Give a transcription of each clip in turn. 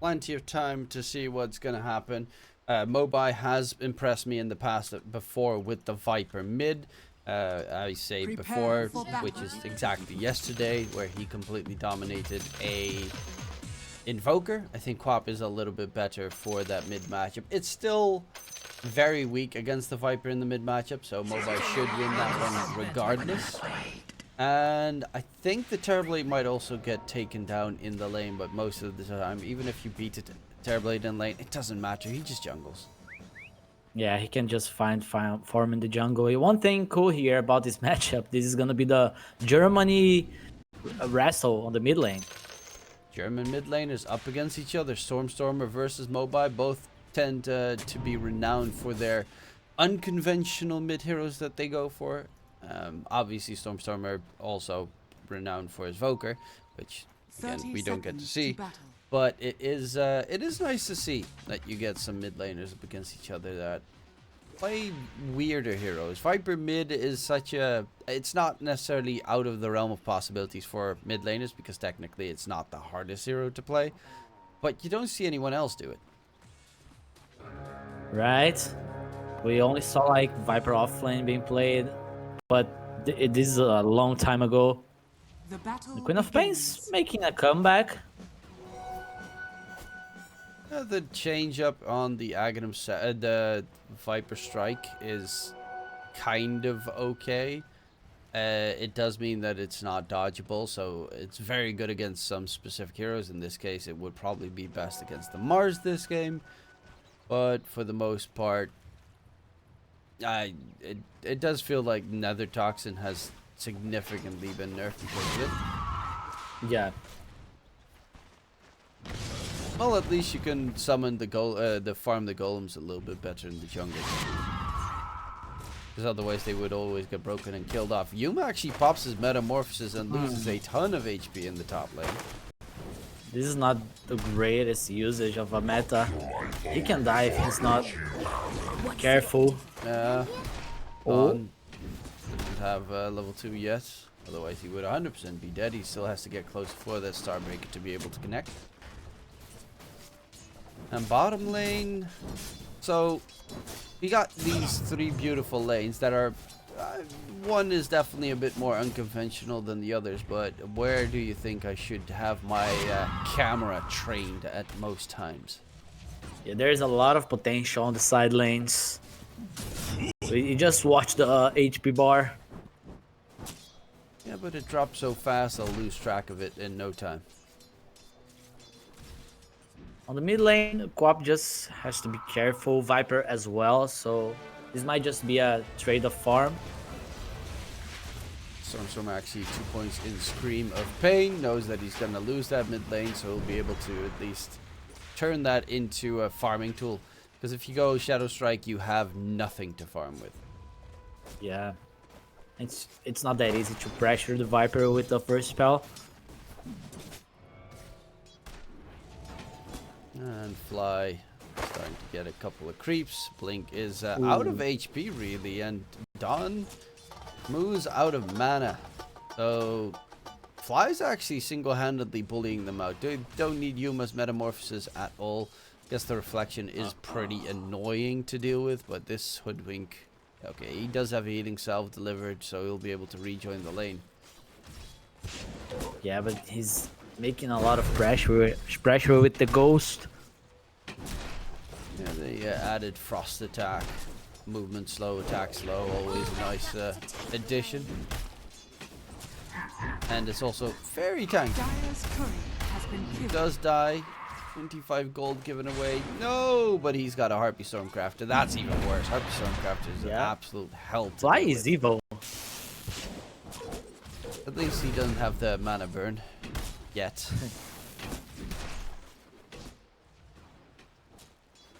plenty of time to see what's going to happen. Mobai has impressed me in the past before with the Viper mid. I say before, which is exactly yesterday, where he completely dominated a Invoker. I think Quap is a little bit better for that mid matchup. It's still very weak against the Viper in the mid matchup, so Mobai should win that one regardless. And I think the Terrorblade might also get taken down in the lane, but most of the time, even if you beat it, Terrorblade in lane, it doesn't matter. He just jungles. Yeah, he can just find farm in the jungle. One thing cool here about this matchup, this is gonna be the Germany wrestle on the mid lane. German mid laners up against each other. Stormstormer versus Mobai. Both tend to be renowned for their unconventional mid heroes that they go for. Obviously, Stormstormer also renowned for his Voker, which again we don't get to see. But it is nice to see that you get some mid laners up against each other that play weirder heroes. Viper mid is such a... It's not necessarily out of the realm of possibilities for mid laners, because technically it's not the hardest hero to play. But you don't see anyone else do it. Right? We only saw like Viper offlane being played, but this is a long time ago. The Queen of Pain's making a comeback. The change up on the Aghanim the Viper Strike is kind of okay. It does mean that it's not dodgeable, so it's very good against some specific heroes. In this case, it would probably be best against the Mars this game, but for the most part, it does feel like Nether Toxin has significantly been nerfed because of it. Yeah. Well, at least you can summon the farm the golems a little bit better in the jungle. Because otherwise they would always get broken and killed off. Yuma actually pops his metamorphosis and loses a ton of HP in the top lane. This is not the greatest usage of a meta. He can die if he's not careful. Yeah. Doesn't have level 2 yet. Otherwise he would 100% be dead. He still has to get close for that Starbreaker to be able to connect. And bottom lane, so we got these 3 beautiful lanes that are, one is definitely a bit more unconventional than the others, but where do you think I should have my camera trained at most times? Yeah, there's a lot of potential on the side lanes. You just watch the HP bar. Yeah, but it drops so fast I'll lose track of it in no time. On the mid lane, Quap just has to be careful. Viper as well, so this might just be a trade of farm. Stormstormer actually 2 points in Scream of Pain. Knows that he's going to lose that mid lane, so he'll be able to at least turn that into a farming tool. Because if you go Shadow Strike, you have nothing to farm with. Yeah. It's not that easy to pressure the Viper with the first spell. And Fly starting to get a couple of creeps. Blink is out of HP really, and Dawn moves out of mana. So Fly's actually single-handedly bullying them out. They don't need Yuma's metamorphosis at all. Guess the reflection is pretty annoying to deal with, but this Hoodwink, okay, he does have a healing salve delivered, so he'll be able to rejoin the lane. Yeah, but he's making a lot of pressure with the Ghost. Yeah, they added Frost attack, movement slow, attack slow, always a nice addition. And it's also very tanky. He does die. 25 gold given away. No, but he's got a Harpy Stormcrafter. That's even worse. Harpy Stormcrafter is an absolute hell to Fly deal is with. evil. At least he doesn't have the mana burn yet.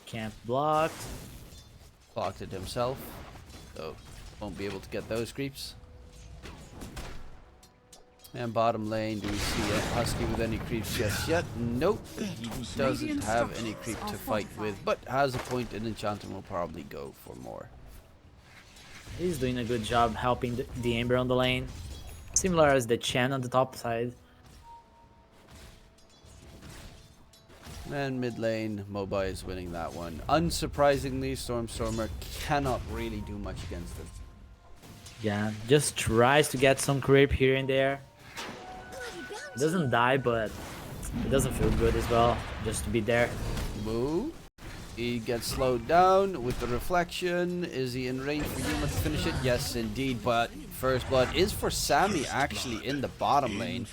Can't block. Blocked it himself, so won't be able to get those creeps. And bottom lane, do we see a Husky with any creeps just yet? Nope, he doesn't have any creep to fight with, but has a point in enchantment, will probably go for more. He's doing a good job helping the Ember on the lane. Similar as the Chen on the top side. And mid lane, Mobai is winning that one. Unsurprisingly, Stormer cannot really do much against it. Yeah, just tries to get some creep here and there. It doesn't die, but it doesn't feel good as well, just to be there. Moo. He gets slowed down with the reflection. Is he in range for Yuma to finish it? Yes, indeed. But first blood is for Sammy, actually, in the bottom lane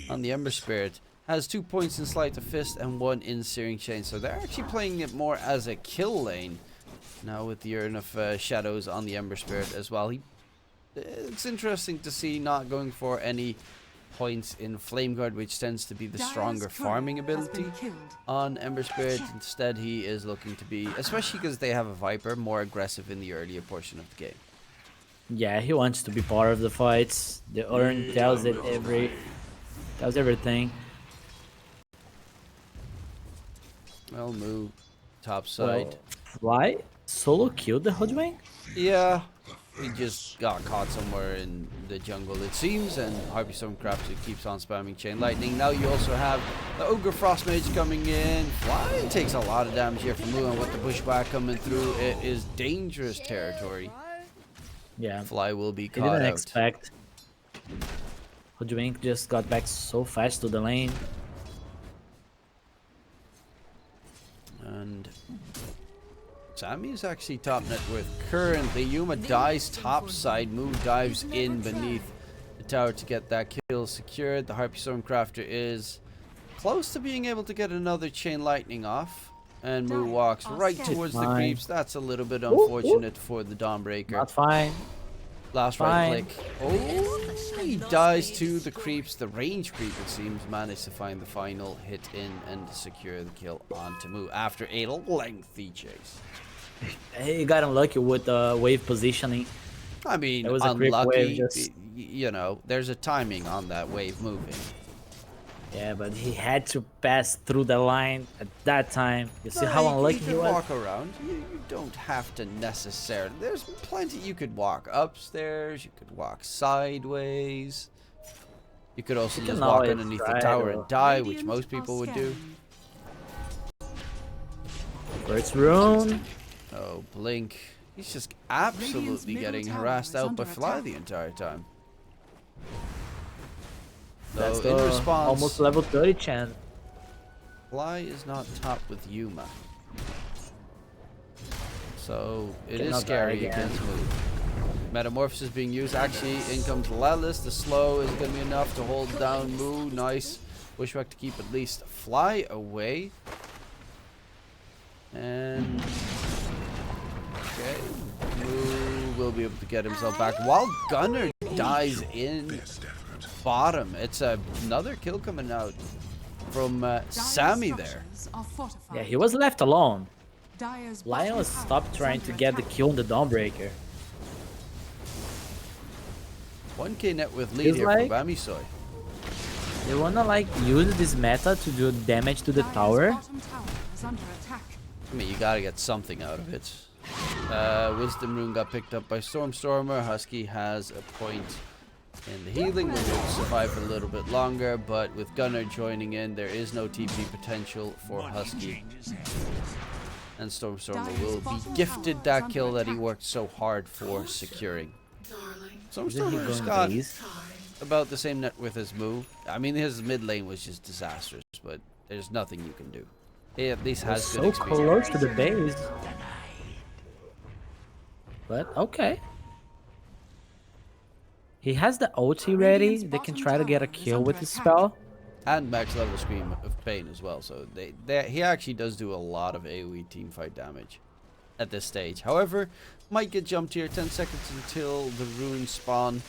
on the Ember Spirit. Has 2 points in Sleight of Fist and 1 in Searing Chain. So they're actually playing it more as a kill lane. Now with the Urn of Shadows on the Ember Spirit as well. It's interesting to see not going for any points in Flame Guard, which tends to be the stronger farming ability on Ember Spirit. Instead, he is looking to be, especially because they have a Viper, more aggressive in the earlier portion of the game. Yeah, he wants to be part of the fights. The Urn tells it everything. Well, Moo, top side. Fly solo killed the Hoodwink? Yeah, he just got caught somewhere in the jungle, it seems, and Harpy Stormcrafter keeps on spamming Chain Lightning. Now you also have the Ogre Frost Mage coming in. Fly takes a lot of damage here from Moo, and with the bushwhack coming through, it is dangerous territory. Yeah, Fly will be caught I didn't out. expect. Hoodwink just got back so fast to the lane. And Sammy is actually top net worth currently. Yuma dies top side. Moo dives in beneath the tower to get that kill secured. The Harpy Stormcrafter is close to being able to get another Chain Lightning off. And Moo walks right towards the creeps. That's a little bit unfortunate for the Dawnbreaker. Not fine. Last right click. Oh, he dies to the creeps. The range creep, it seems, managed to find the final hit in and secure the kill onto Moo after a lengthy chase. He got unlucky with the wave positioning. I mean, it was a creep wave, just... you know, there's a timing on that wave moving. Yeah, but he had to pass through the line at that time. You see how unlucky he was? Walk around. You don't have to necessarily. There's plenty. You could walk upstairs. You could walk sideways. You could also just walk underneath the tower and die, which most people would do. First rune. Oh, Blink. He's just absolutely getting harassed out by Fly the entire time. That's in response, almost level 30 Chan. Fly is not top with Yuma. So it is scary against Moo. Metamorphosis being used. Actually, in comes Lelis. The slow is going to be enough to hold down Moo. Nice. Bushwhack to keep at least Fly away. And okay, Moo will be able to get himself back while Gunner dies in bottom. It's another kill coming out from Sammy there. Yeah, he was left alone. Lion stopped trying to get the kill on the Dawnbreaker. 1k net with lead here like for Bammysoy. They wanna like use this meta to do damage to the tower. I mean, you gotta get something out of it. Wisdom Rune got picked up by Stormer. Husky has a point in the healing. Will survive for a little bit longer, but with Gunner joining in, there is no TP potential for Husky. And Stormer will be gifted that kill that he worked so hard for securing. Stormer's got about the same net worth as Moo. I mean, his mid lane was just disastrous, but there's nothing you can do. He at least has good experience. So close to the base. But okay. He has the ulti ready. They can try to get a kill with his spell. And max level Scream of Pain as well. So he actually does do a lot of AoE teamfight damage at this stage. However, might get jumped here. 10 seconds until the rune spawn.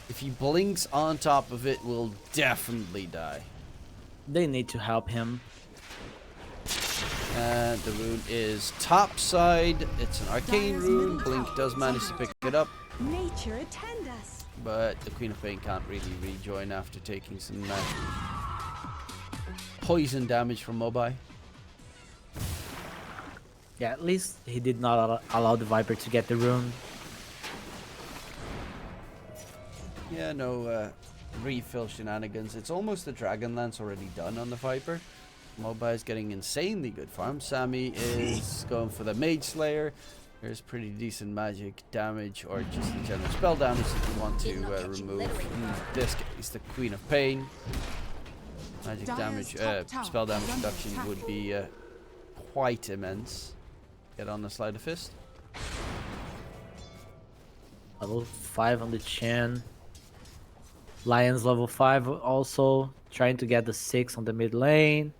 If he blinks on top of it, will definitely die. They need to help him. And the rune is top side. It's an arcane rune. Blink does manage to pick it up. Nature attend us. But the Queen of Pain can't really rejoin after taking some poison damage from Mobai. Yeah, at least he did not allow the Viper to get the rune. Yeah, no refill shenanigans. It's almost the Dragon Lance already done on the Viper. Mobile is getting insanely good farm. Sammy is going for the Mage Slayer. There's pretty decent magic damage, or just the general spell damage that you want to remove. In this case, the Queen of Pain. Magic damage, spell damage reduction would be quite immense. Get on the Sleight of Fist. Level 5 on the Chen. Lions level 5 also. Trying to get the 6 on the mid lane.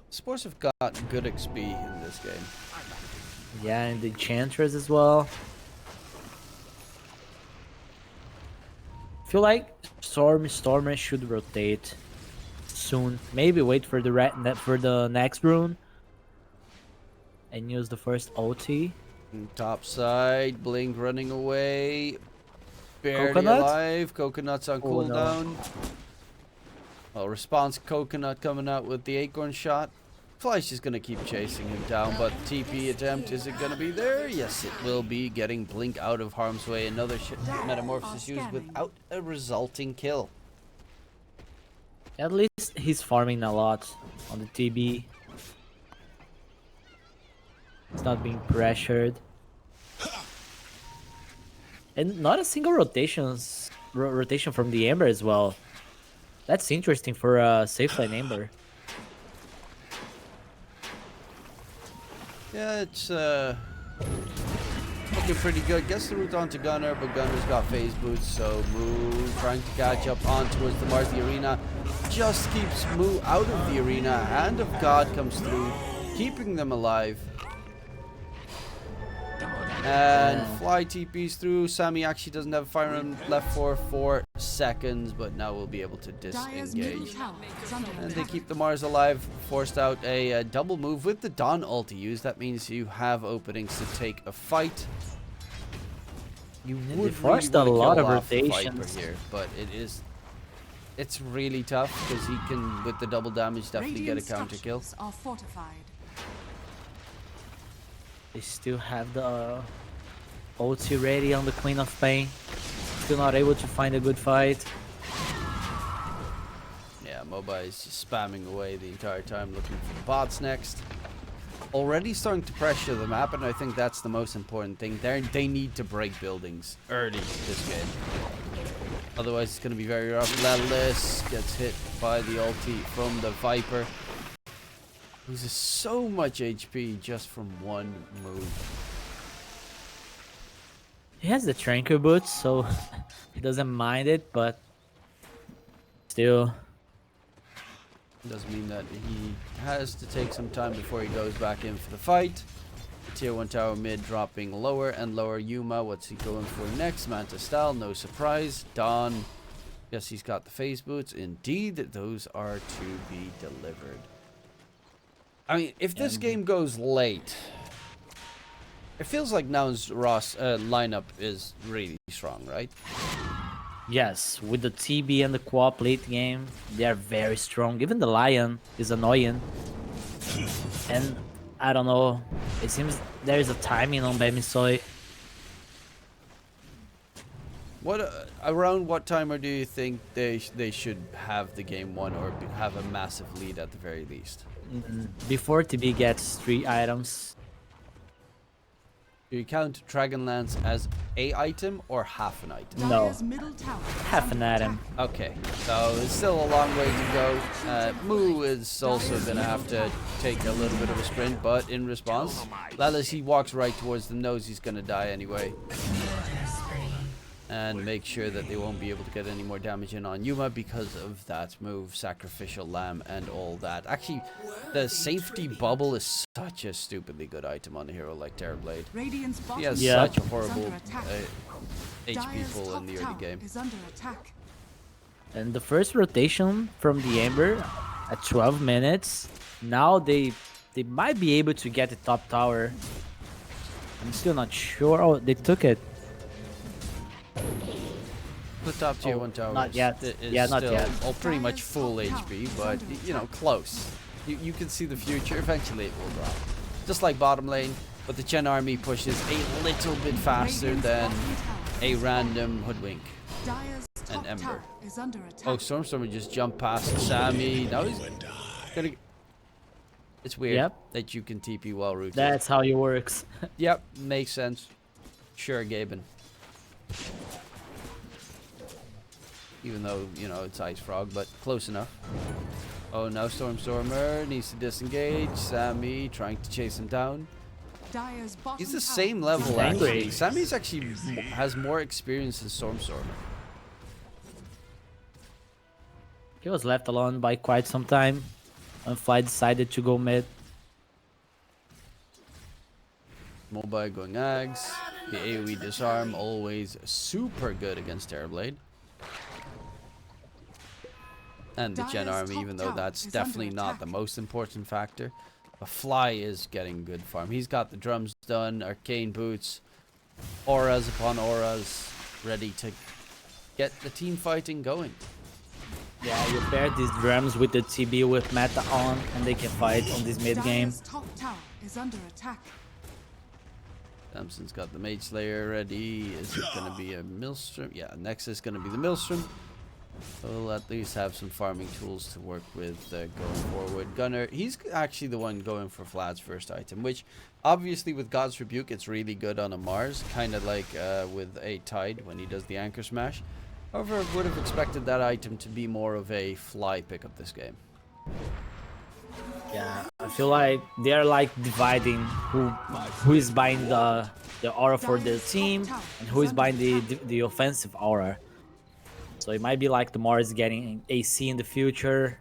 Spores have got good XP in this game. Yeah, and the Enchantress as well. Feel like Stormer should rotate soon. Maybe wait for the next rune and use the first ulti. Top side, Blink running away. Barely Coconut? alive. Coconut's on Oh, no. cooldown. Well, response Coconut coming out with the Acorn shot. Fleisch is going to keep chasing him down, but TP attempt, is it going to be there? Yes, it will be. Getting Blink out of harm's way. Another Metamorphosis used without a resulting kill. At least he's farming a lot on the TB. He's not being pressured. And not a single rotation from the Ember as well. That's interesting for a safe lane Ember. Yeah, it's looking pretty good. Gets the route onto Gunner, but Gunner's got phase boots, so Moo trying to catch up on towards the Mars. The arena just keeps Moo out of the arena. Hand of God comes through, keeping them alive. And Fly TPs through. Sammy actually doesn't have fire on left for 4 seconds, but now we'll be able to disengage. And they keep the Mars alive. Forced out a double move with the Dawn ulti used. That means you have openings to take a fight. You would forced really a lot of off the Viper rotations here, but it's really tough because he can, with the double damage, definitely get a counter kill. They still have the ulti ready on the Queen of Pain. Still not able to find a good fight. Yeah, Moba is just spamming away the entire time looking for the bots next. Already starting to pressure the map, and I think that's the most important thing. They need to break buildings early this game. Otherwise it's going to be very rough. Lelis gets hit by the ulti from the Viper. Loses so much HP just from one move. He has the Tranquil boots, so he doesn't mind it, but still. Doesn't mean that he has to take some time before he goes back in for the fight. Tier 1 tower mid dropping lower and lower. Yuma, what's he going for next? Manta style, no surprise. Dawn, yes, he's got the phase boots. Indeed, those are to be delivered. I mean, if this game goes late, it feels like Noun's Ross lineup is really strong, right? Yes, with the TB and the co-op late game, they are very strong. Even the Lion is annoying. And I don't know, it seems there is a timing on Bammysoy. What around what timer do you think they should have the game won, or have a massive lead at the very least? Before TB gets 3 items. Do you count Dragonlance as a item or half an item? No, half an item. Okay, so it's still a long way to go. Moo is also going to have to take a little bit of a sprint, but in response, Lelis, he walks right towards them, knows he's going to die anyway. And make sure that they won't be able to get any more damage in on Yuma because of that move, Sacrificial Lamb and all that. Actually, the safety bubble is such a stupidly good item on a hero like Terrorblade. He has such a horrible HP pull in the early game. And the first rotation from the Ember at 12 minutes. Now they might be able to get the top tower. I'm still not sure. Oh, they took it. The top tier 1 tower not yet. Yeah, not yet. All pretty much full HP, but you know, close. You can see the future. Eventually it will drop. Just like bottom lane, but the Chen army pushes a little bit faster than a random Hoodwink and Ember. Oh, Stormstormer just jumped past Sammy. Now he's gonna... It's weird Yep. that you can TP while rooted. That's how it works. Yep, makes sense. Sure, Gaben. Even though, you know, it's Ice Frog, but close enough. Oh, now Stormer needs to disengage. Sammy trying to chase him down. Dire's bottom He's the tower same is level, He's angry. actually. Sammy's actually has more experience than Stormer. He was left alone by quite some time. And Fly decided to go mid. Mobile going Ags. The AoE disarm, always super good against Terrorblade. And the Gen Dire's Army, top even though tower that's is definitely under not the attack. most important factor. But Fly is getting good farm. He's got the drums done, arcane boots, auras upon auras, ready to get the team fighting going. Yeah, you pair these drums with the TB with meta on, and they can fight on this mid game. Dire's top tower is under attack. Samson's got the Mage Slayer ready. Is it going to be a Maelstrom? Yeah, next is going to be the Maelstrom. So we'll at least have some farming tools to work with going forward. Gunner, he's actually the one going for Vlad's first item, which obviously with God's Rebuke, it's really good on a Mars, kind of like with a Tide when he does the Anchor Smash. However, I would have expected that item to be more of a Fly pickup this game. Yeah, I feel like they're like dividing who is buying the aura for the team and who is buying the offensive aura. So it might be like the Mars getting AC in the future,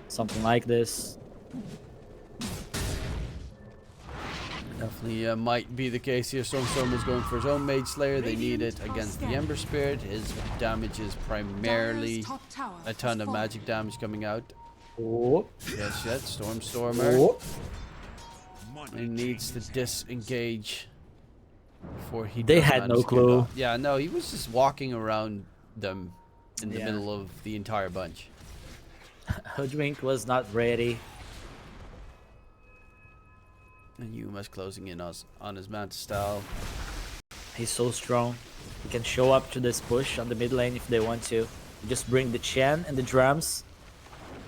something like this. Definitely might be the case here. Storm is going for his own Mage Slayer. They need it against the Ember Spirit. His damage is primarily Dire's top tower a ton has of fallen. magic damage coming out. Oh, Yes, Stormer. oh. He needs to disengage before he They does had manage no to get clue. off. Yeah, no, he was just walking around them in the Yeah. middle of the entire bunch. Hoodwink was not ready. And Yuma's closing in on his Manta style. He's so strong. He can show up to this push on the mid lane if they want to. Just bring the Chen and the drums.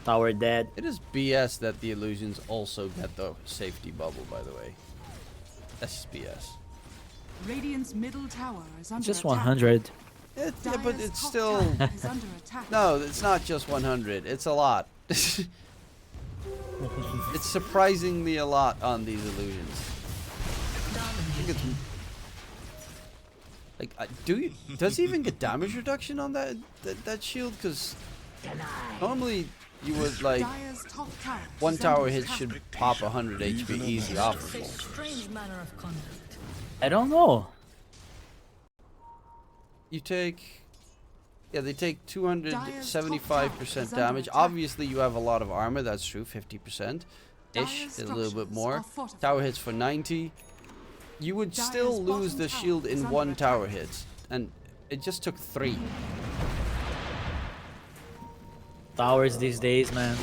Tower dead. It is BS that the illusions also get the safety bubble, by the way. That's just BS. Radiant's middle tower is under Just attack. 100. Yeah, but Dire's it's top still... tower is under attack. No, it's not just 100. It's a lot. It's surprisingly a lot on these illusions. I think it's... Like, does he even get damage reduction on that shield? Because normally you would, like, Dire's top tower one is tower under hit attack. should pop 100 HP easy off of it. Strange manner of conduct. I don't know. You take... Yeah, they take Dire's 275% top tower is under damage. attack. Obviously, you have a lot of armor. That's true, 50%. Dire's A little bit structures more. are fortified. Tower hits for 90. You would Dire's still lose bottom the tower shield is in under one attack. tower hit. And it just took 3. Towers these days, man.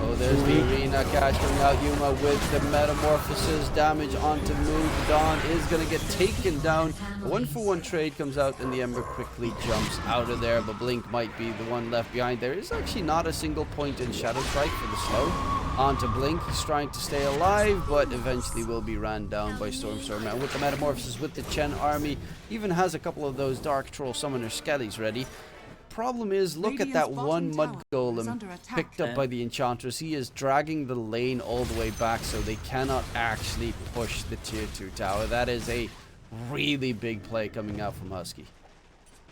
Oh, there's the arena catch coming out. Yuma with the metamorphosis damage onto Moon. Dawn is going to get taken down. A 1-for-1 trade comes out and the Ember quickly jumps out of there. But Blink might be the one left behind. There is actually not a single point in Shadow Strike for the slow. Onto Blink. He's trying to stay alive, but eventually will be ran down by Stormstormer. And with the metamorphosis with the Chen army, even has a couple of those Dark Troll Summoner Skellies ready. Problem is, look at that Radiant's one bottom Mud tower is Golem under attack. picked up by the Enchantress. He is dragging the lane all the way back, so they cannot actually push the tier 2 tower. That is a really big play coming out from Husky.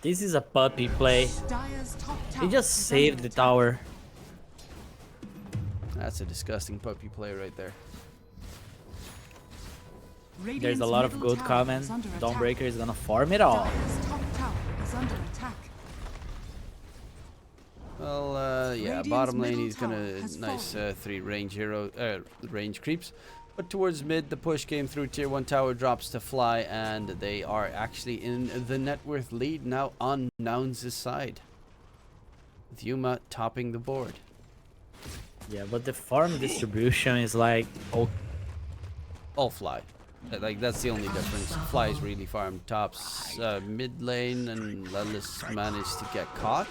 This is a puppy play. Dire's top tower He just is saved under the attack. tower. That's a disgusting puppy play right there. There's Radiant's a lot of middle good tower comment. is under attack. Dawnbreaker is gonna farm it all. Dire's top tower is under attack. Well, yeah, Radiant's bottom lane middle he's tower gonna has nice fallen. 3 range creeps. But towards mid, the push came through. Tier 1 tower drops to Fly, and they are actually in the net worth lead now on Nouns' side. With Yuma topping the board. Yeah, but the farm distribution is like, oh, All Fly. Like, that's the only difference. Fly's really farm tops mid lane, and Lelis managed to get caught.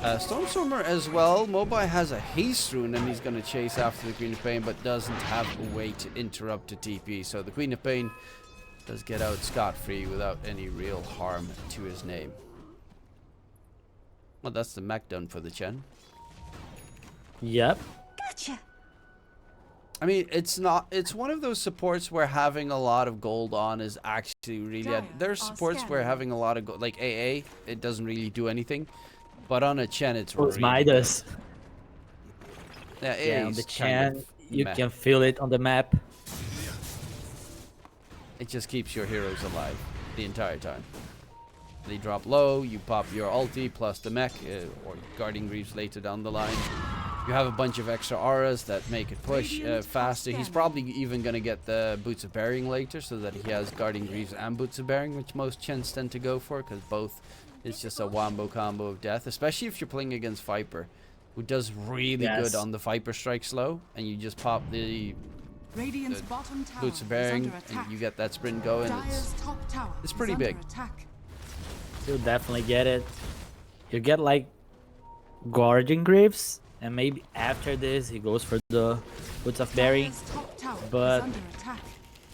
Stormstormer as well. Mobai has a haste rune, and he's going to chase after the Queen of Pain, but doesn't have a way to interrupt a TP. So the Queen of Pain does get out scot-free without any real harm to his name. Well, that's the mech done for the Chen. Yep. Gotcha. I mean, it's one of those supports where having a lot of gold on is actually really... There's supports where having a lot of gold, like AA, it doesn't really do anything. But on a Chen, it's Who's really Midas? Yeah, Yeah, on is the kind Chen, of you meh. can feel it on the map. It just keeps your heroes alive the entire time. They drop low, you pop your ulti plus the mech, or Guardian Greaves later down the line. You have a bunch of extra auras that make it push faster. He's probably even going to get the Boots of Bearing later, so that he has Guardian Greaves and Boots of Bearing, which most Chens tend to go for, because both is just a wombo combo of death, especially if you're playing against Viper, who does really good on the Viper strike slow, and you just pop the Radiant's bottom tower Boots of is Bearing, under attack. and you get that sprint going. Dire's top tower it's is pretty under big. attack. You'll definitely get it. You get like Guardian Greaves, and maybe after this he goes for the Boots of Bearing. Dire's top tower But- is under attack.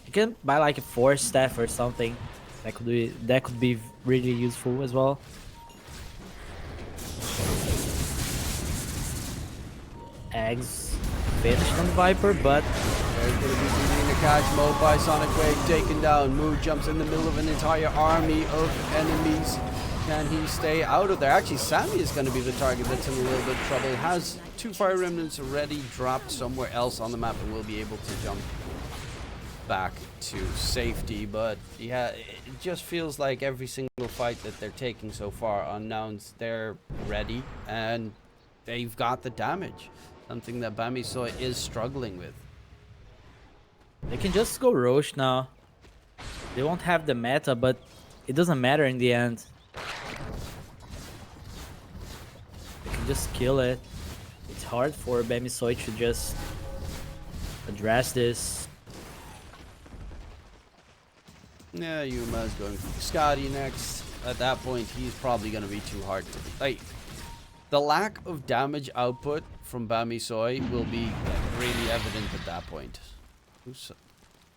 You can buy like a Force Staff or something. That could be really useful as well. Eggs finished on the Viper, but There's going to be something to catch. Mobai, Sonic Wave taken down. Moog jumps in the middle of an entire army of enemies. Can he stay out of there? Actually, Sammy is going to be the target that's in a little bit of trouble. Has 2 Fire Remnants already dropped somewhere else on the map and will be able to jump back to safety. But yeah, it just feels like every single fight that they're taking so far on Nouns, they're ready and they've got the damage. Something that Bammysoy is struggling with. they can just go Roche now. They won't have the meta, but it doesn't matter in the end. They can just kill it. It's hard for Bammysoy to just address this. Yeah, Yuma's going for Scotty next. At that point, he's probably going to be too hard to... Like, the lack of damage output from Bammysoy will be really evident at that point. Oops.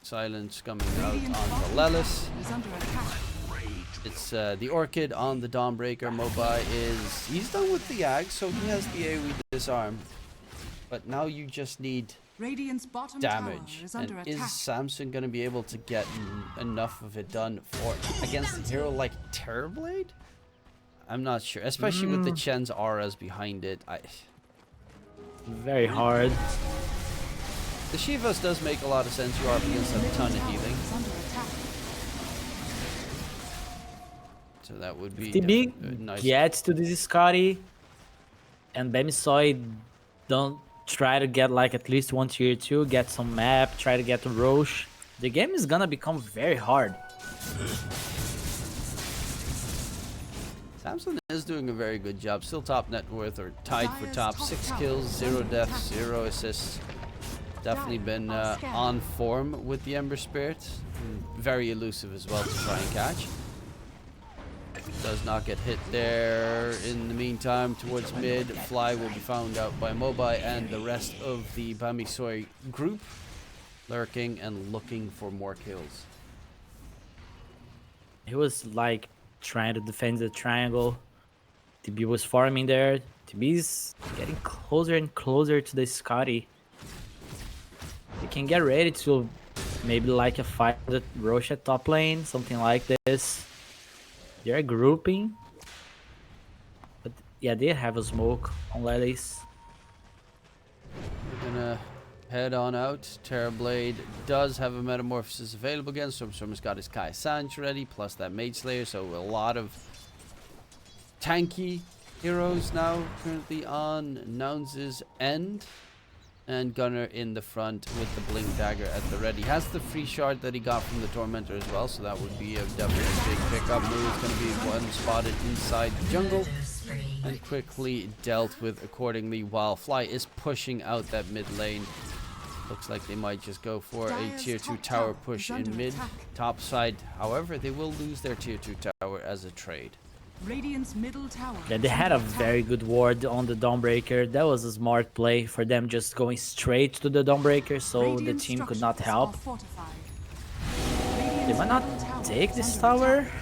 Silence coming out Radiant's onto bottom Lelis. tower is under attack. It's the Orchid on the Dawnbreaker. Mobai is... He's done with the Ag, so he has the AoE disarm. But now you just need Radiant's bottom damage. tower is And under is attack. Samson going to be able to get enough of it done for against a hero like Terrorblade? I'm not sure, especially with the Chen's auras behind it. Very hard. The Shivas does make a lot of sense. You are up against a ton of healing, Is under attack. so that would be TB nice. gets to this Scotty, and Bammysoy don't try to get like at least 1 tier 2, get some map, try to get to Roche. The game is gonna become very hard. Samson is doing a very good job. Still top net worth or tied for top. 6 kills, 0 deaths, 0 assists. Definitely been on form with the Ember Spirit. Very elusive as well to try and catch. Does not get hit there. In the meantime, towards mid, Fly will be found out by Mobai and the rest of the Bammysoy group, lurking and looking for more kills. He was like trying to defend the triangle. TB was farming there. TB's getting closer and closer to the Scotty. They can get ready to maybe like a fight with Roche at top lane, something like this. They're grouping. But yeah, they have a smoke on Lelis. We're gonna head on out. Terrorblade does have a metamorphosis available again. Stormstormer's got his Kai Sanch ready, plus that Mage Slayer, so a lot of tanky heroes now currently on Nouns' end. And Gunner in the front with the Blink Dagger at the ready. Has the free shard that he got from the Tormentor as well, so that would be a definitely big pickup move. It's going to be one spotted inside the jungle and quickly dealt with accordingly, while Fly is pushing out that mid lane. Looks like they might just go for a Dire's tier 2 top tower tower push is in under mid. attack. Top side, however, they will lose their tier 2 tower as a trade. Radiant's middle tower. Yeah, they is had a under attack. very good ward on the Dawnbreaker. That was a smart play for them, just going straight to the Dawnbreaker, so the Radiant team could not structures help. are fortified. They Radiant's might not middle tower take is this under tower. attack.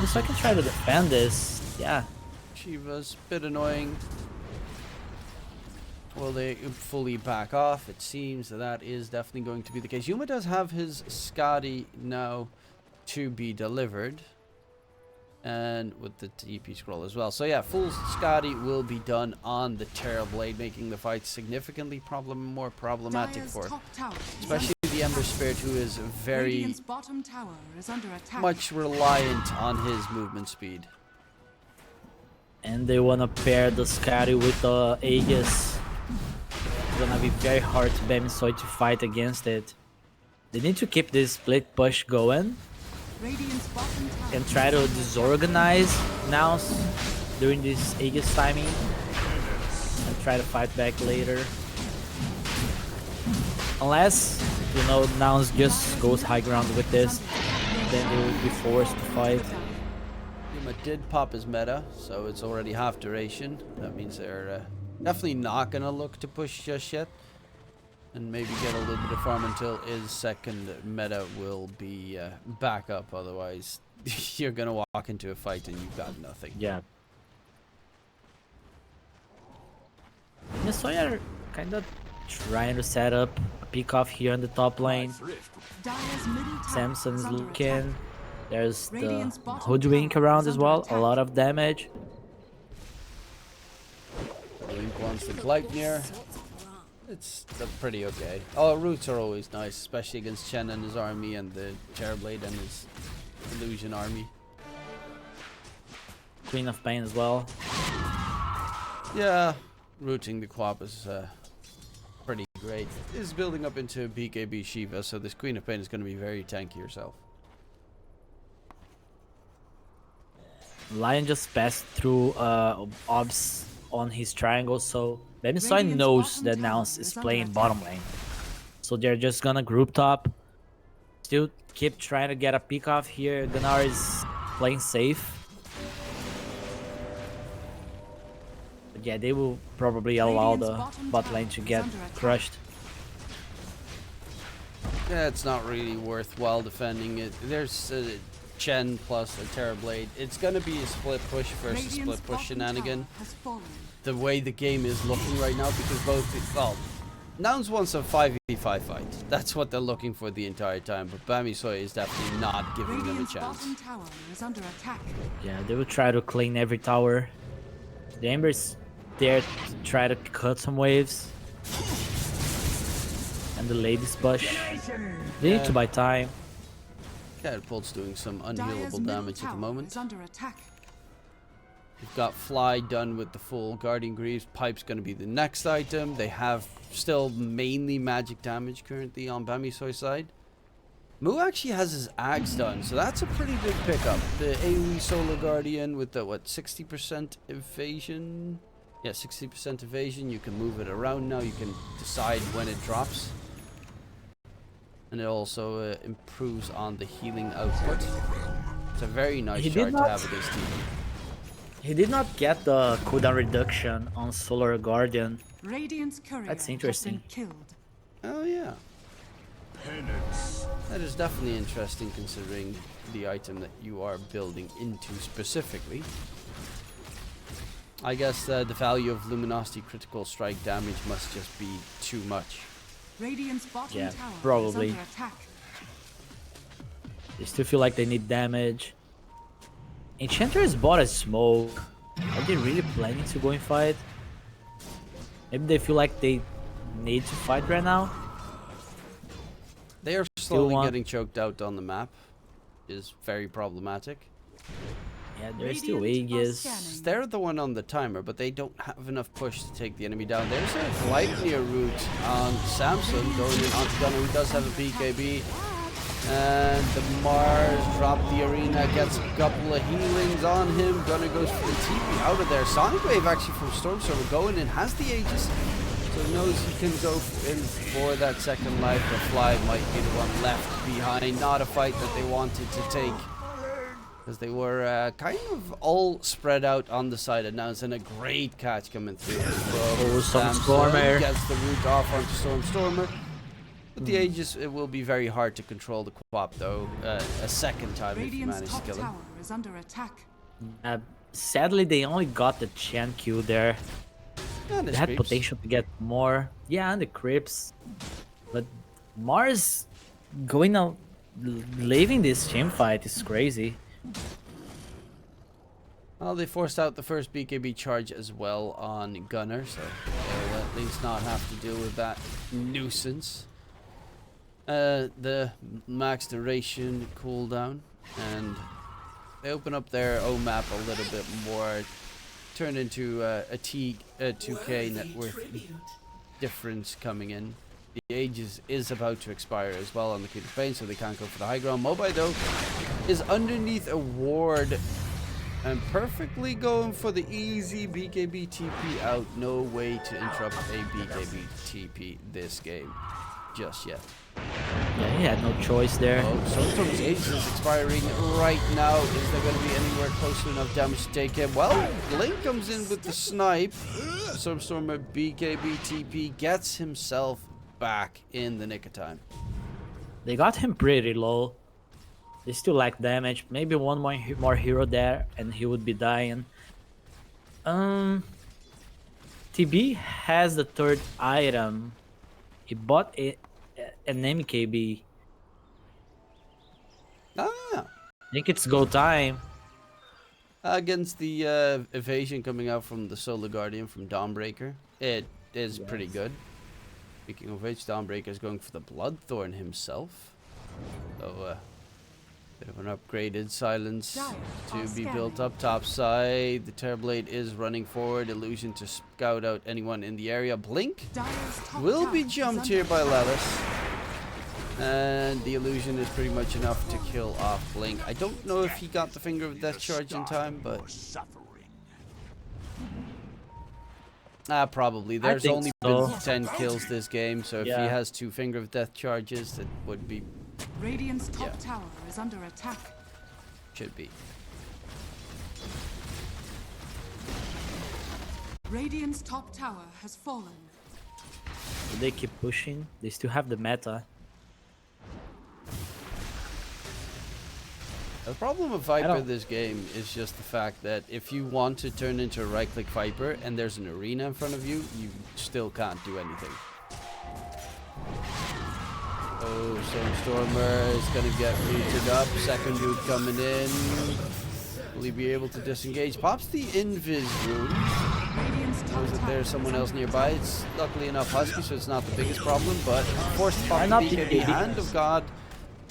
So I can try to defend this. Yeah, Shiva's a bit annoying. Will they fully back off? It seems that is definitely going to be the case. Yuma does have his Skadi now to be delivered. And with the TP scroll as well. So yeah, full Skadi will be done on the Terrorblade, making the fight significantly more problematic Dire's for it. top tower is Especially the Ember Spirit, who is very Radiant's bottom tower is under attack. much reliant on his movement speed. and they wanna pair the Skadi with the Aegis. It's gonna be very hard to Bammysoy to fight against it. They need to keep this split push going Radiant's bottom tower and try to disorganize nouns during this Aegis timing and try to fight back later. Unless, you know, nouns just goes high ground with this, then they would be forced to fight. Yuma did pop his meta, so it's already half duration. That means they're definitely not going to look to push just yet. And maybe get a little bit of farm until his second meta will be back up. Otherwise, you're going to walk into a fight and you've got nothing. Yeah. Bammysoy are kind of trying to set up a pick off here on the top lane. Dire's middle tower Samson's is under looking. attack. There's the Radiant's bottom Hoodwink tower around is as under well. A attack. lot of damage. Link wants the Gleipnir. It's pretty okay. Oh, roots are always nice, especially against Chen and his army and the Terrorblade and his Illusion army. Queen of Pain as well. Yeah, rooting the Quap is pretty great. It's building up into BKB Shiva, so this Queen of Pain is going to be very tanky herself. Lion just passed through obs on his triangle, so Bammysoy Radiant's knows bottom that tower Nouns is is under playing attack. bottom lane. So they're just gonna group top. Still keep trying to get a pick off here. Gunnar is playing safe. But yeah, they will probably allow Radiant's the bottom bot tower lane to is get under attack. crushed. Yeah, it's not really worthwhile defending it. There's Chen plus a Terrorblade. It's going to be a split push versus Radiant's split push bottom shenanigan. tower has fallen. The way the game is looking right now, because both, well, Nouns wants a 5v5 fight. That's what they're looking for the entire time, but Bammysoy is definitely not giving them a Radiant's chance. bottom tower is under attack. Yeah, they will try to clean every tower. The Ember's there to try to cut some waves. And the Ladies Bush. They need to buy time. Catapult's doing some Dire's unhealable middle damage at the tower moment. is under attack. We've got Fly done with the full Guardian Greaves. Pipe's going to be the next item. They have still mainly magic damage currently on Bammysoy's side. Mu actually has his Axe done, so that's a pretty big pickup. The AoE Solar Guardian with the, what, 60% evasion? Yeah, 60% evasion. You can move it around now. You can decide when it drops. And it also improves on the healing output. It's a very nice He did chart to not- have against team. He did not get the cooldown reduction on Solar Guardian. Radiant's courier That's has interesting. been killed. Oh yeah. That is definitely interesting considering the item that you are building into specifically. I guess the value of Luminosity critical strike damage must just be too much. Radiant's bottom Yeah, tower probably. is under attack. They still feel like they need damage. Enchantress bought a smoke. Are they really planning to go and fight? Maybe they feel like they need to fight right now. They are slowly want- getting choked out on the map. Is very problematic. Yeah, there's still Radiant are Aegis. scanning. They're the one on the timer, but they don't have enough push to take the enemy down. There's a Gleipnir route on Samson going in onto Gunnar, who does have a BKB. And the Mars dropped the arena, gets a couple of healings on him. Gunnar goes for the TP out of there. Sonic Wave actually from Stormstormer going in, has the Aegis. So So he knows he can go in for that second life. The fly might be the one left behind. Not a fight that they wanted to take. Because they were kind of all spread out on the side of nouns, and a great catch coming through. Oh, Samson Stormer. gets the root off onto Stormer. With the ages, it will be very hard to control the Quap though. A second time if you Radiant's manage to top kill him. tower is under attack. Sadly, they only got the Chen Q there. And They his had creeps. potential to get more. Yeah, and the creeps. But Mars going out, leaving this team fight is crazy. Well, they forced out the first BKB charge as well on Gunner, so they'll at least not have to deal with that nuisance. The max duration cooldown, and they open up their O map a little bit more, turn into a 2k net worth difference coming in. The Aegis is about to expire as well on the Queen of Pain, so they can't go for the high ground. Mobile though is underneath a ward and perfectly going for the easy BKB TP out. No way to interrupt a BKB TP this game just yet. Yeah, he had no choice there. Oh, Storm's Aegis is expiring right now. Is there going to be anywhere close to enough damage to take him? Well, Blink comes in with the snipe. Stormer BKB TP gets himself back in the nick of time. They got him pretty low. They still lack damage. Maybe one more hero there and he would be dying. TB has the third item. He bought an MKB. Ah, I think it's go time. against the evasion coming out from the Solar Guardian from Dawnbreaker. It is pretty good. Speaking of which, Dawnbreaker is going for the Bloodthorn himself. So, bit of an upgraded silence to be built up top side. The Terrorblade is running forward. Illusion to scout out anyone in the area. Blink Dire's top will tower be is jumped under here by attack. Lelis. And the illusion is pretty much enough to kill off Blink. I don't know if he got the Finger of Death charge in time, but probably. There's think only so. been 10 kills this game, so if he Yeah. has 2 Finger of Death charges, it would be, Radiant's top Yeah. tower is under attack. should be. Radiant's top tower has fallen. They keep pushing. They still have the meta. The problem with Viper don't- this game is just the fact that if you want to turn into a right-click Viper and there's an arena in front of you, you still can't do anything. Oh, Stormer is going to get rooted up. Second root coming in. Will he be able to disengage? Pops the Invis rune. Radiant's top Knows that tower there's is someone under else nearby. It's luckily enough Husky, so it's not the biggest problem, but forced to pop Why the not BKB. BKB? Hand of God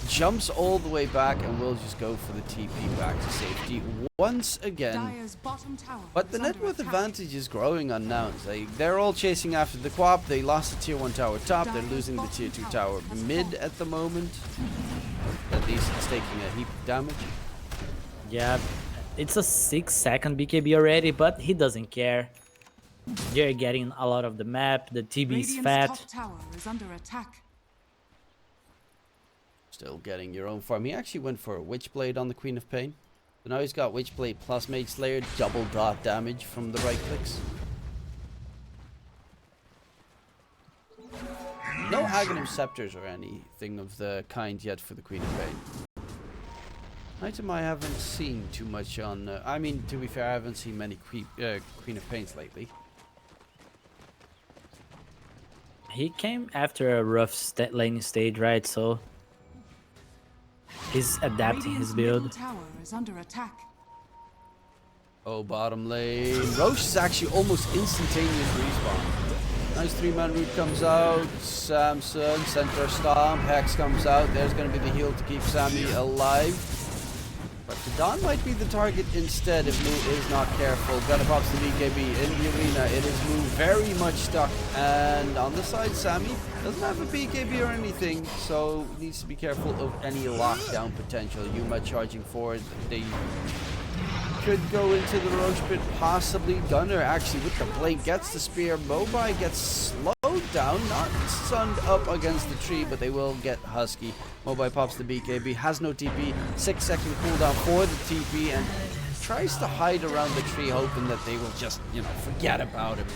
jumps all the way back and will just go for the TP back to safety once again. Dire's bottom tower But the is net under worth attack. advantage is growing on nouns. They're all chasing after the Quap. They lost the tier 1 tower top. They're losing the tier 2 tower mid at the moment. At least it's taking a heap of damage. Yeah, it's a 6-second BKB already, but he doesn't care. They're getting a lot of the map. The TB is Radiant's fat. top tower is under attack. Still getting your own farm. He actually went for a Witchblade on the Queen of Pain. So now he's got Witchblade plus Mage Slayer, double dot damage from the right clicks. No Aghanim Scepters or anything of the kind yet for the Queen of Pain. Item I haven't seen too much on. I mean, to be fair, I haven't seen many Queen of Pains lately. He came after a rough laning stage, right? So he's adapting his Radiant's middle build. tower is under attack. Oh, bottom lane. Roche is actually almost instantaneous respawn. Nice 3-man root comes out. Samson, Centaur Stomp. Hex comes out. There's going to be the heal to keep Sammy alive. But the Dawn might be the target instead if Moo is not careful. Gonna pops the BKB in the arena. It is Moo very much stuck. And on the side, Sammy doesn't have a BKB or anything, so needs to be careful of any lockdown potential. Yuma charging forward. They could go into the Roche pit, possibly. Gunner actually with the blade gets the spear. Mobai gets slowed slowed down, not sunned up against the tree, but they will get Husky. Mobai pops the BKB, has no TP, 6-second cooldown for the TP, and tries to hide around the tree, hoping that they will just, you know, forget about him.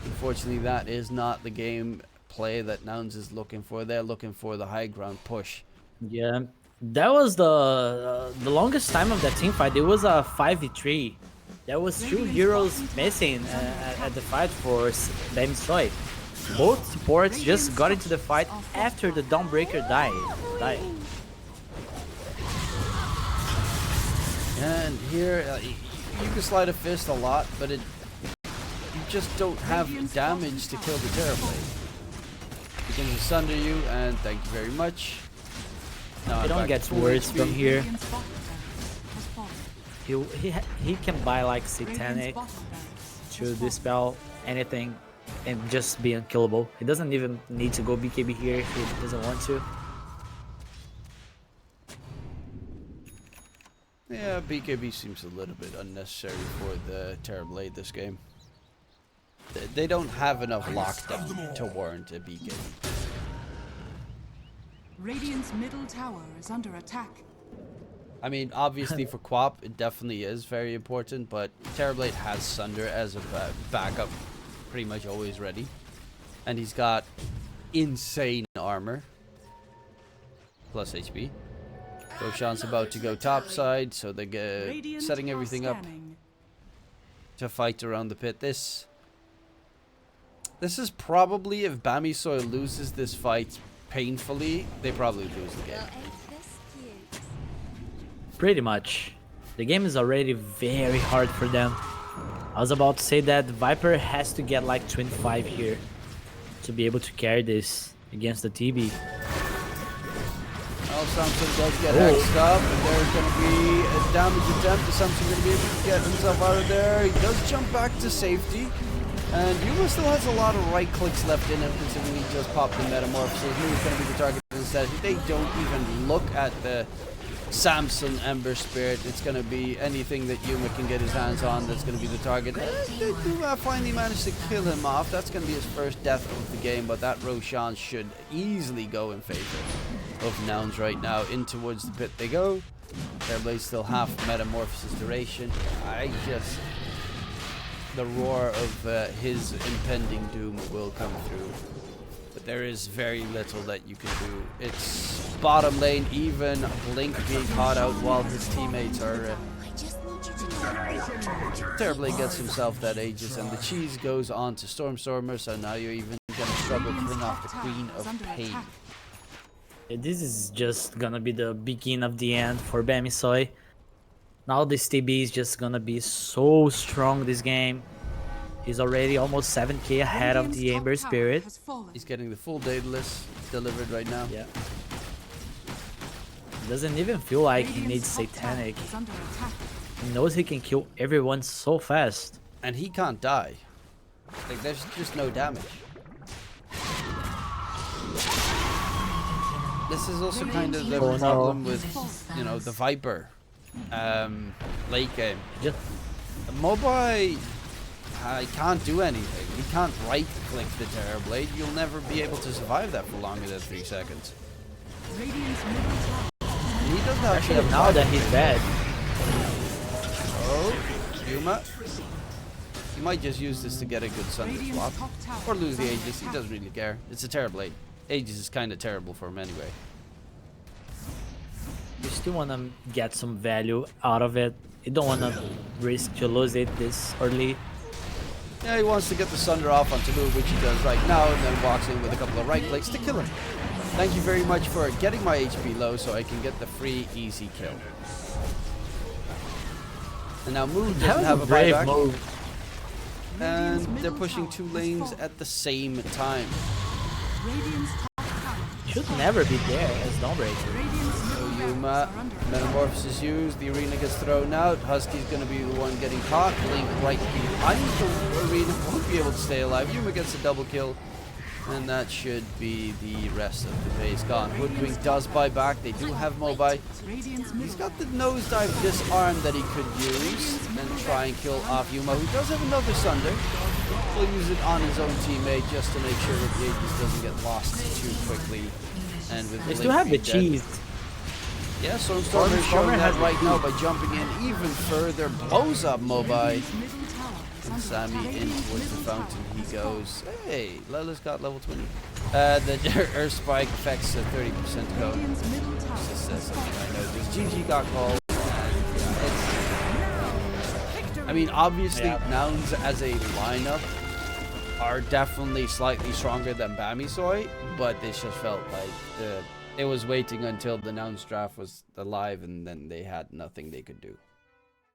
Unfortunately, that is not the game play that Nouns is looking for. They're looking for the high ground push. Yeah, that was the longest time of that team fight. It was a 5v3. There was 2 heroes missing at the fight for Bammysoy. Both supports just got into the fight after the Dawnbreaker died. And here, you can slide a fist a lot, but you just don't have damage to kill the Terrorblade. He can just sunder you, and thank you very much. Now It don't get worse from here. Radiant's bottom barracks has fallen. He can buy like Satanic Radiant's bottom barracks to has fallen. dispel anything and just be unkillable. He doesn't even need to go BKB here if he doesn't want to. Yeah, BKB seems a little bit unnecessary for the Terrorblade this game. They don't have enough lockdown to warrant a BKB. Radiant's middle tower is under attack. I mean, obviously for Quap, it definitely is very important, but Terrorblade has Sunder as a backup pretty much always ready. And he's got insane armor. Plus HP. Roshan's about to go topside, so they get Radiant setting are everything up scanning. to fight around the pit. This is probably, if Bammysoy loses this fight painfully, they probably lose the game. Pretty much. The game is already very hard for them. I was about to say that Viper has to get like 25 here to be able to carry this against the TB. Well, Samson does get hexed up, and there's going to be a damage attempt. Is Samson going to be able to get himself out of there? He does jump back to safety. And Yuma still has a lot of right clicks left in him, considering he just popped the Metamorphosis. Who's going to be the target instead? They don't even look at the Samson Ember Spirit. It's going to be anything that Yuma can get his hands on that's going to be the target. They do finally manage to kill him off. That's going to be his first death of the game, but that Roshan should easily go in favor of Nouns right now. In towards the pit they go. Terrorblade's still half Metamorphosis duration. The roar of his impending doom will come through. But there is very little that you can do. It's bottom lane, even Blink being caught out while his teammates are... Terrorblade gets himself that Aegis, and the cheese goes on to Stormstormer, so now you're even going to struggle killing off the Queen of Pain. This is just gonna be the beginning of the end for Bammysoy. Now this TB is just gonna be so strong this game. He's already almost 7k ahead of the Ember Spirit. He's getting the full Daedalus delivered right now. Yeah. Doesn't even feel like he needs Satanic. He knows he can kill everyone so fast. And he can't die. Like, there's just no damage. This is also kind of the problem with, you know, the Viper late game. Just Mobai can't do anything. He can't right click the Terrorblade. You'll never be able to survive that for longer than 3 seconds. He doesn't actually have now that he's dead. Oh, Yuma. He might just use this to get a good Sunder swap. Or lose the Aegis. He doesn't really care. It's a Terrorblade. Aegis is kind of terrible for him anyway. You still want to get some value out of it. You don't want to risk to lose it this early. Yeah, he wants to get the Sunder off on Tulu, which he does right now, and then walks in with a couple of right clicks to kill him. Thank you very much for getting my HP low so I can get the free, easy kill. And now Moon doesn't have a brave buyback. move. And they're pushing 2 lanes at the same time. Should never be there as Dawnbreaker. So Yuma, Metamorphosis used, the arena gets thrown out, Husky's gonna be the one getting caught, Blink right behind the arena, won't be able to stay alive. Yuma gets a double kill, and that should be the rest of the base gone. Hoodwink does buy back, they do have Mobai. He's got the nosedive disarm that he could use and try and kill off Yuma, who does have another Sunder. will use it on his own teammate just to make sure that the Aegis doesn't get lost too quickly. And with They Blink still have the being dead- cheese. Yeah, Stormstormer is showing that right now by jumping in even further, blows up Mobai. Middle tower is And under Sammy attack. in towards the fountain he goes. Hey, Lela's got level 20. The Earth Spike affects 30% go. Radiant's middle tower Just has something I fallen. noticed. GG got called. And yeah, I mean, obviously, Yeah. nouns as a lineup are definitely slightly stronger than Bammysoy, but this just felt like it was waiting until the nouns draft was alive, and then they had nothing they could do.